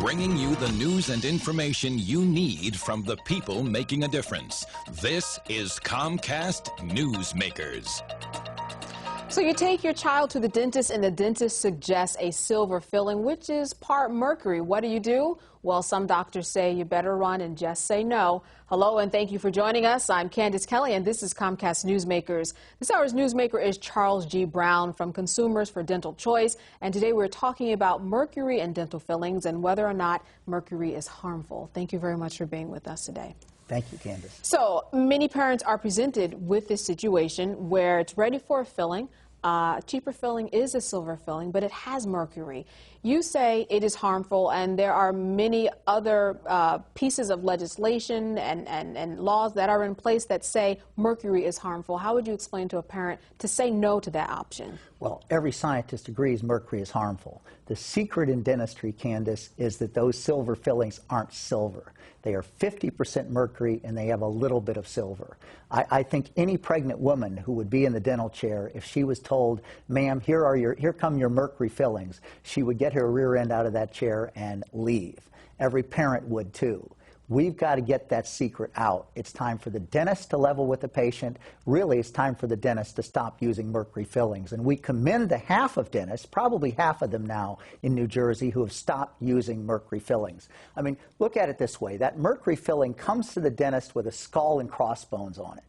bringing you the news and information you need from the people making a difference. This is Comcast Newsmakers. So you take your child to the dentist and the dentist suggests a silver filling, which is part mercury. What do? Well, some doctors say you better run and just say no. Hello and thank you for joining us. I'm Candace Kelly and this is Comcast Newsmakers. This hour's newsmaker is Charles G. Brown from Consumers for Dental Choice. And today we're talking about mercury and dental fillings and whether or not mercury is harmful. Thank you very much for being with us today. Thank you, Candace. So many parents are presented with this situation where it's ready for a filling. Cheaper filling is a silver filling, but it has mercury. You say it is harmful, and there are many other pieces of legislation and laws that are in place that say mercury is harmful. How would you explain to a parent to say no to that option? Well, every scientist agrees mercury is harmful. The secret in dentistry, Candace, is that those silver fillings aren't silver. They are 50% mercury, and they have a little bit of silver. I think any pregnant woman who would be in the dental chair, if she was told, ma'am, here come your mercury fillings, she would get her rear end out of that chair and leave. Every parent would too. We've got to get that secret out. It's time for the dentist to level with the patient. Really, it's time for the dentist to stop using mercury fillings. And we commend the half of dentists, probably half of them now in New Jersey, who have stopped using mercury fillings. I mean, look at it this way. That mercury filling comes to the dentist with a skull and crossbones on it.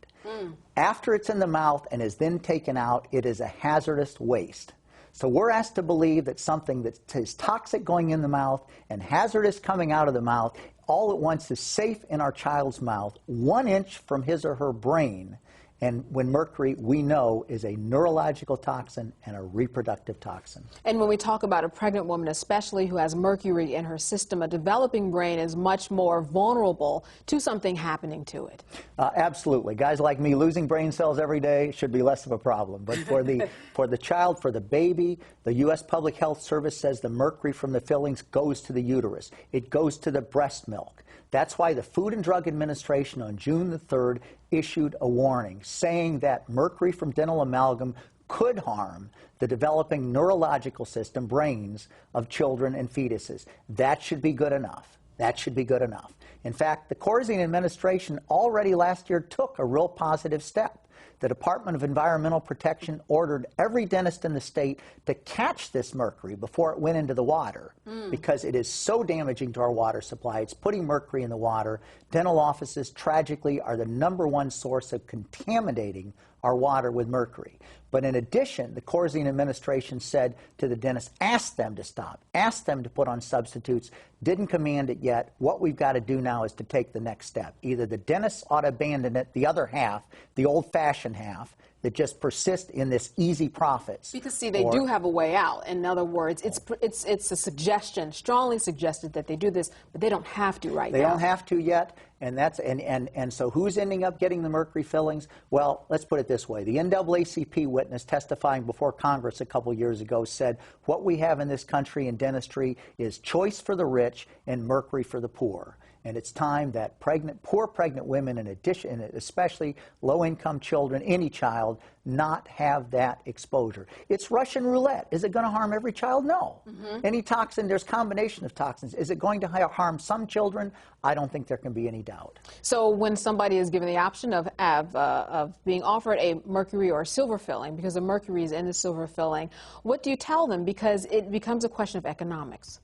After it's in the mouth and is then taken out, it is a hazardous waste. So we're asked to believe that something that is toxic going in the mouth and hazardous coming out of the mouth all at once is safe in our child's mouth, 1 inch from his or her brain. And when mercury, we know, is a neurological toxin and a reproductive toxin. And when we talk about a pregnant woman, especially who has mercury in her system, a developing brain is much more vulnerable to something happening to it. Absolutely. Guys like me losing brain cells every day should be less of a problem. But for the child, for the baby, the U.S. Public Health Service says the mercury from the fillings goes to the uterus. It goes to the breast milk. That's why the Food and Drug Administration on June the 3rd issued a warning saying that mercury from dental amalgam could harm the developing neurological system, brains, of children and fetuses. That should be good enough. That should be good enough. In fact, the Corzine administration already last year took a real positive step. The Department of Environmental Protection ordered every dentist in the state to catch this mercury before it went into the water because it is so damaging to our water supply. It's putting mercury in the water. Dental offices, tragically, are the #1 source of contaminating our water with mercury. But in addition, the Corzine administration said to the dentists, ask them to stop, ask them to put on substitutes, didn't command it yet. What we've got to do now is to take the next step. Either the dentists ought to abandon it, the other half, the old-fashioned half, that just persist in this easy profits. Because, see, they do have a way out. In other words, it's a suggestion, strongly suggested that they do this, but they don't have to right now. They don't have to yet, and so who's ending up getting the mercury fillings? Well, let's put it this way. The NAACP witness testifying before Congress a couple years ago said what we have in this country in dentistry is choice for the rich and mercury for the poor. And it's time that poor pregnant women, in addition, especially low-income children, any child, not have that exposure. It's Russian roulette. Is it going to harm every child? No. Any toxin, there's a combination of toxins. Is it going to harm some children? I don't think there can be any doubt. So when somebody is given the option of being offered a mercury or silver filling, because the mercury is in the silver filling, what do you tell them? Because it becomes a question of economics.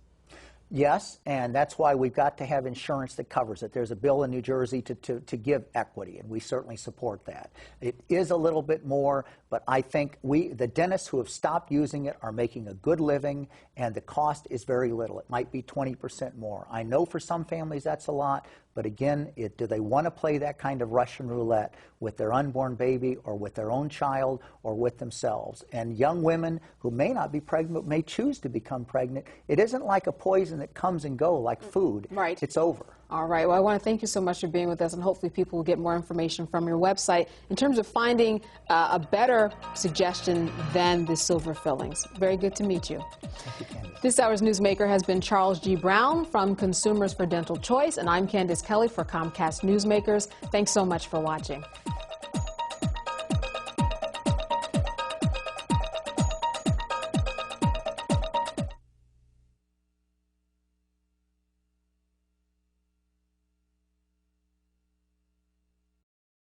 Yes, and that's why we've got to have insurance that covers it. There's a bill in New Jersey to give equity, and we certainly support that. It is a little bit more, but I think the dentists who have stopped using it are making a good living, and the cost is very little. It might be 20% more. I know for some families that's a lot, but again, do they want to play that kind of Russian roulette with their unborn baby or with their own child or with themselves? And young women who may not be pregnant but may choose to become pregnant, it isn't like a poison that comes and goes like food. Right. It's over. All right. Well, I want to thank you so much for being with us, and hopefully people will get more information from your website in terms of finding a better suggestion than the silver fillings. Very good to meet you. Thank you, Candace. This hour's newsmaker has been Charles G. Brown from Consumers for Dental Choice, and I'm Candace Kelly for Comcast Newsmakers. Thanks so much for watching.